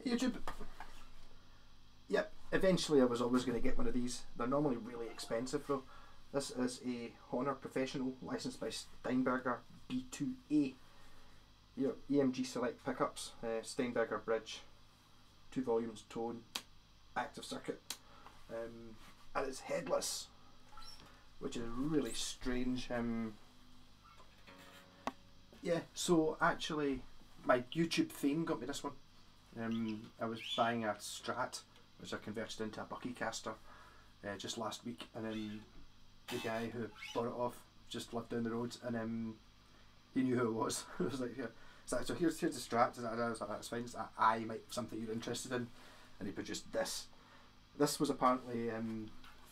YouTube. Yep, eventually I was always going to get one of these. They're normally really expensive though. This is a Hohner Professional, licensed by Steinberger, b2a. Your EMG Select pickups, Steinberger bridge, 2 volumes tone, active circuit, and it's headless, which is really strange. Yeah, so actually my YouTube fame got me this one. I was buying a Strat, which I converted into a Buckycaster just last week, and then the guy who bought it off just lived down the road, and he knew who it was. I was like, yeah. So here's the Strat, and I was like, that's fine, I might have something you're interested in, and he produced this. This was apparently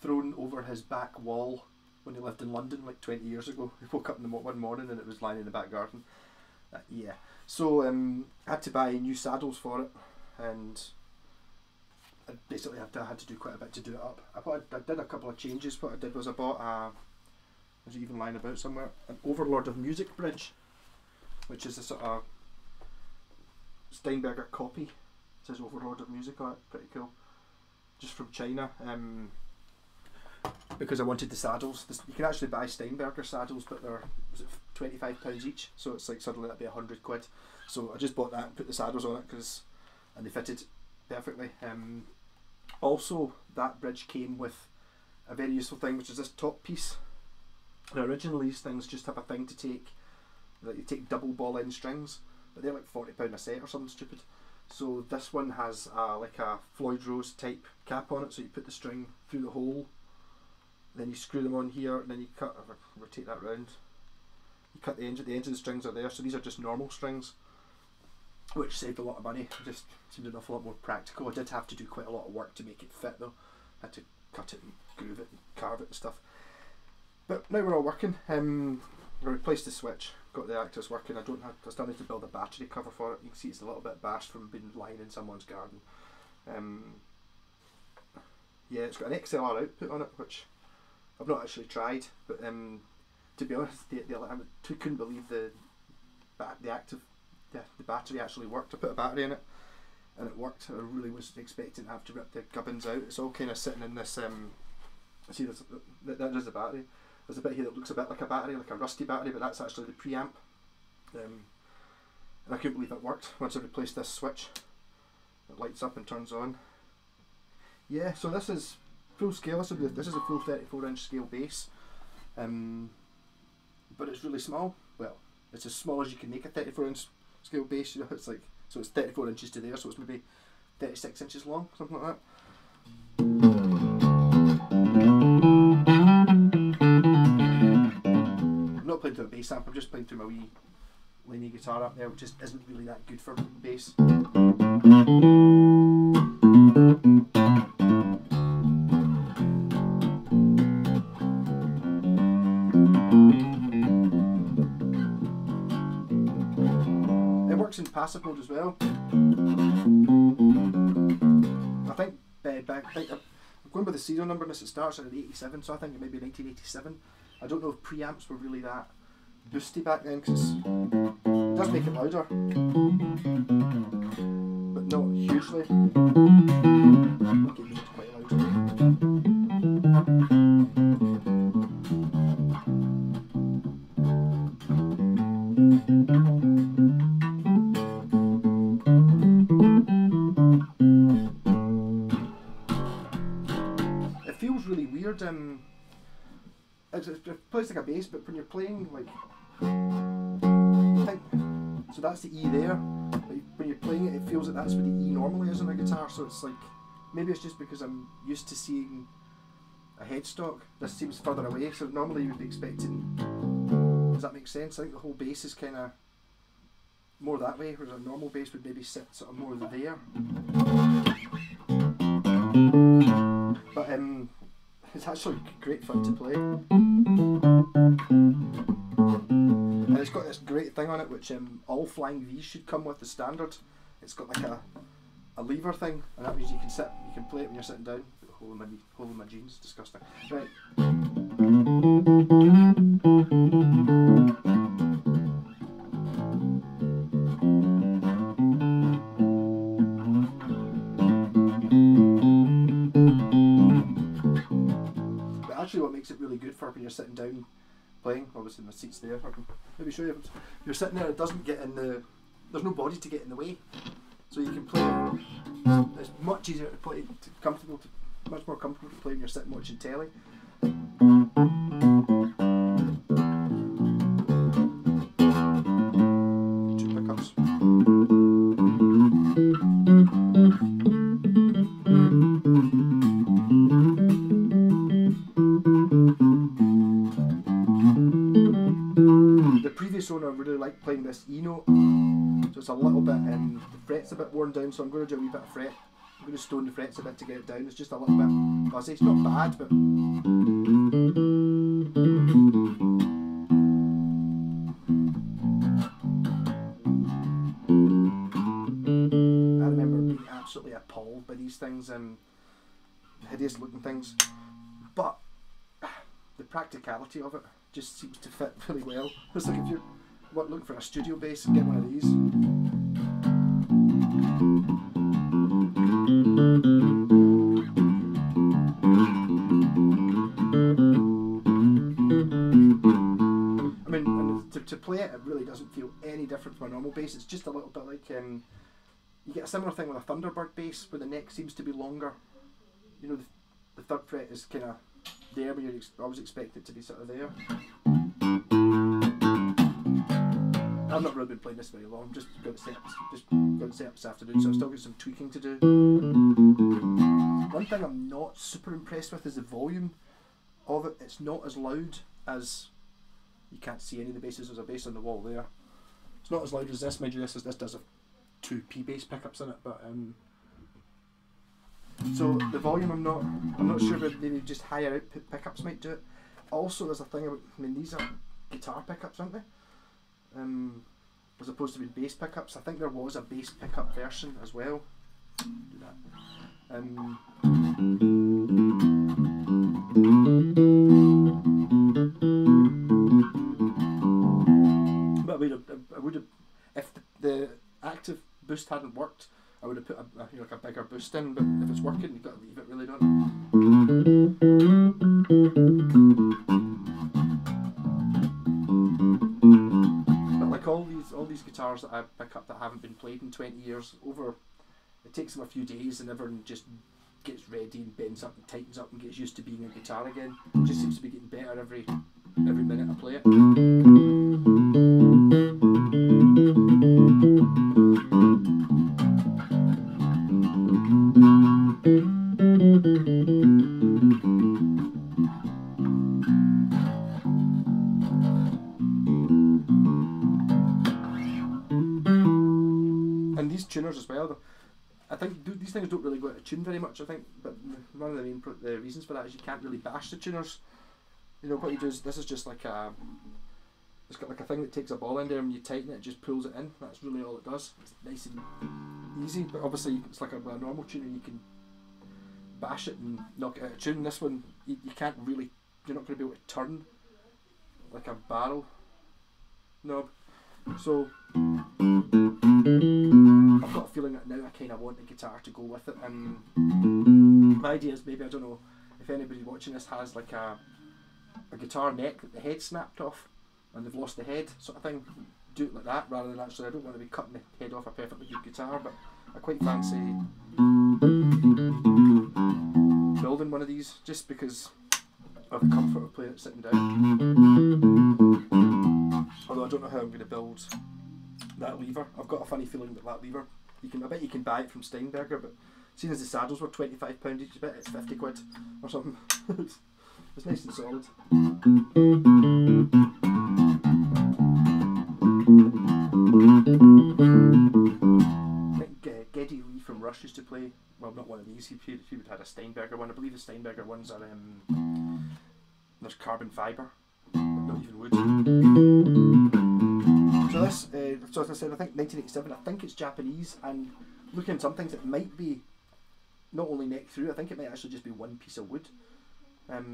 thrown over his back wall when he lived in London like 20 years ago. He woke up in one morning and it was lying in the back garden. Yeah, so I had to buy new saddles for it, and I basically had to do quite a bit to do it up. I did a couple of changes. What I did was I bought a, is it even lying about somewhere, an Overlord of Music bridge, which is a sort of Steinberger copy. It says Overlord of Music on it, pretty cool. Just from China, because I wanted the saddles. You can actually buy Steinberger saddles, but they're, was it £25 each? So it's like suddenly that'd be £100. So I just bought that and put the saddles on it, and they fitted perfectly. Also, that bridge came with a very useful thing, which is this top piece. Now, originally these things just have a thing to take, that you take double ball end strings, but they're like £40 a set or something stupid. So this one has like a Floyd Rose type cap on it, so you put the string through the hole, then you screw them on here, and then you cut, if I rotate that round, you cut the ends of the strings are there, so these are just normal strings, which saved a lot of money. It just seemed an awful lot more practical. I did have to do quite a lot of work to make it fit though. I had to cut it and groove it and carve it and stuff. But now we're all working. I replaced the switch, got the actors working. I still need to build a battery cover for it. You can see it's a little bit bashed from being lying in someone's garden. Yeah, it's got an XLR output on it, which I've not actually tried, but to be honest, I couldn't believe the battery actually worked. I put a battery in it and it worked. I really was expecting to have to rip the gubbins out. It's all kind of sitting in this, see that is the battery. There's a bit here that looks a bit like a battery, like a rusty battery, but that's actually the preamp. And I couldn't believe it worked once I replaced this switch. It lights up and turns on. Yeah, so this is full scale. This is a full 34-inch scale bass, but it's really small. Well, it's as small as you can make a 34-inch scale bass. You know, it's like, so it's 34 inches to there, so it's maybe 36 inches long, something like that. I'm not playing through a bass amp. I'm just playing through my wee Laney guitar up there, which just isn't really that good for bass. In passive mode as well. I think I'm going by the serial number on this. It starts at 87, so I think it may be 1987. I don't know if preamps were really that boosty back then, because it does make it louder, but not hugely. Okay, it's quite loud. It plays like a bass, but when you're playing, like, so that's the E there, but when you're playing it, it feels like that's where the E normally is on a guitar, so it's like, maybe it's just because I'm used to seeing a headstock. This seems further away, so normally you'd be expecting, does that make sense? I think the whole bass is kind of more that way, whereas a normal bass would maybe sit sort of more there. But it's actually great fun to play. And it's got this great thing on it, which all Flying V's should come with the standard. It's got like a lever thing, and that means you can play it when you're sitting down. Hole in my jeans, disgusting. Right. what makes it really good for when you're sitting down playing. Obviously my seat's there, I can maybe show you. If you're sitting there, it doesn't get in the, there's no body to get in the way. So you can play it, it's much easier to play, much more comfortable to play when you're sitting watching telly. Two pickups. The previous owner really liked playing this E note, so it's a little bit, the fret's a bit worn down, so I'm going to do a wee bit of fret. I'm going to stone the frets a bit to get it down. It's just a little bit fuzzy. It's not bad, but I remember being absolutely appalled by these things, hideous looking things. But the practicality of it just seems to fit really well. It's like if you're looking for a studio bass, get one of these. I mean, and to play it, it really doesn't feel any different from a normal bass. It's just a little bit like, you get a similar thing with a Thunderbird bass where the neck seems to be longer. You know, the third fret is kind of there, but you always expect it to be sort of there. I've not really been playing this very long. Just got it set up this afternoon, so I've still got some tweaking to do. One thing I'm not super impressed with is the volume of it. It's not as loud as, you can't see any of the basses. There's a bass on the wall there. It's not as loud as this. Mind you, this does have 2 P bass pickups in it, but so the volume I'm not sure, but maybe just higher output pickups might do it. Also, there's a thing about, I mean, these are guitar pickups, aren't they? As opposed to being bass pickups. I think there was a bass pickup version as well. Do that. But I would have, if the active boost hadn't worked, I would have put like a bigger boost in. But if it's working, you've got to leave it, really, don't you? But like all these guitars that I pick up that haven't been played in 20 years, it takes them a few days and everyone just gets ready and bends up and tightens up and gets used to being a guitar again. It just seems to be getting better every minute I play it. And these tuners as well, I think these things don't really go out of tune very much, I think, but one of the main reasons for that is you can't really bash the tuners. You know, what you do is, this is just like it's got like a thing that takes a ball in there and when you tighten it, it just pulls it in. That's really all it does. It's nice and easy, but obviously it's like a normal tuner, you can bash it and knock it out of tune. This one, you can't really, you're not going to be able to turn like a barrel knob. So I've got a feeling that now I kind of want the guitar to go with it, and my idea is, maybe, I don't know if anybody watching this has like a guitar neck that the head snapped off and they've lost the head sort of thing. Do it like that rather than actually, I don't want to be cutting the head off a perfectly good guitar, but I quite fancy building one of these just because of the comfort of playing it sitting down. Although I don't know how I'm going to build that lever. I've got a funny feeling that lever, I bet you can buy it from Steinberger, but seeing as the saddles were £25 each, I bet it's 50 quid or something. It's nice and solid. I think Geddy Lee from Rush used to play, well, not one of these, he would have had a Steinberger one. I believe the Steinberger ones are, there's carbon fibre, not even wood. So this, so as I said, I think 1987, I think it's Japanese, and looking at some things, it might be not only neck through, I think it might actually just be one piece of wood. I've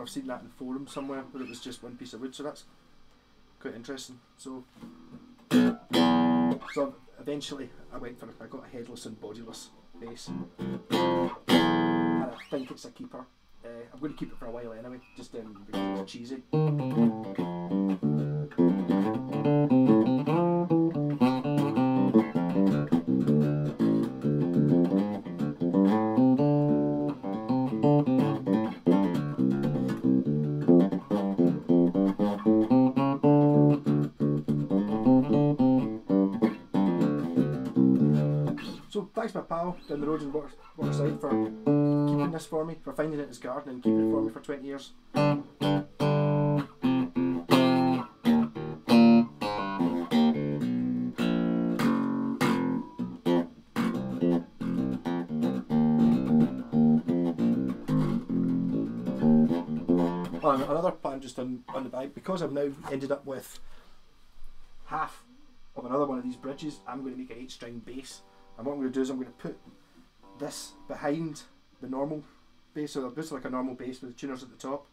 seen that in forums somewhere where it was just one piece of wood, so that's quite interesting. So eventually I got a headless and bodiless bass, and I think it's a keeper. I'm going to keep it for a while anyway, just because it's cheesy. So thanks to my pal down the road in Waterside for keeping this for me, for finding it in his garden and keeping it for me for 20 years. Another plan just on the bike, because I've now ended up with half of another one of these bridges, I'm going to make an 8-string bass. And what I'm going to do is I'm going to put this behind the normal bass, so this is like a normal bass with the tuners at the top,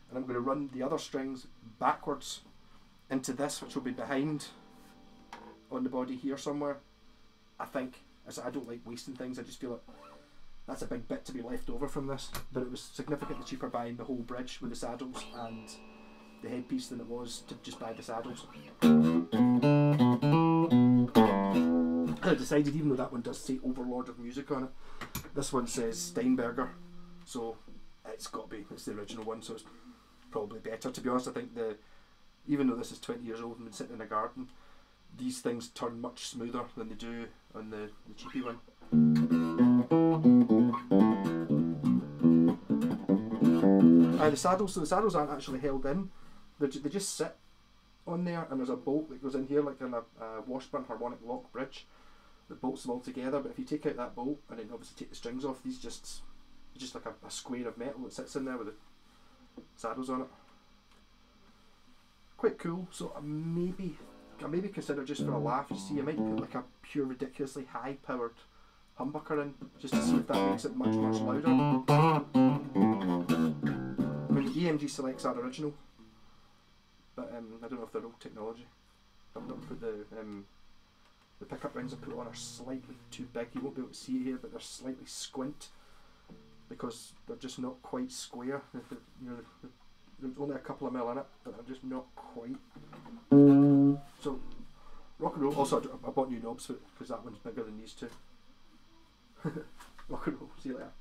and I'm going to run the other strings backwards into this, which will be behind on the body here somewhere. I think, as I don't like wasting things, I just feel like that's a big bit to be left over from this, but it was significantly cheaper buying the whole bridge with the saddles and the headpiece than it was to just buy the saddles. I decided, even though that one does say Overlord of Music on it, this one says Steinberger, so it's got to be, it's the original one, so it's probably better. To be honest, I think even though this is 20 years old and been sitting in a garden, these things turn much smoother than they do on the cheapy one. The saddles, so the saddles aren't actually held in, they just sit on there, and there's a bolt that goes in here like in a Washburn harmonic lock bridge that bolts them all together. But if you take out that bolt and then obviously take the strings off, these just like a square of metal that sits in there with the saddles on it. Quite cool. So I maybe consider, just for a laugh, you see, I might put like a pure ridiculously high powered humbucker in, just to see if that makes it much louder. I mean, the EMG Selects are original, but I don't know if they're old technology. I've not put the pickup rings I put on are slightly too big. You won't be able to see it here, but they're slightly squint because they're just not quite square. There's only a couple of mil in it, but they're just not quite. So, rock and roll. Also, I bought new knobs for it because that one's bigger than these two. Rock and roll. See you later.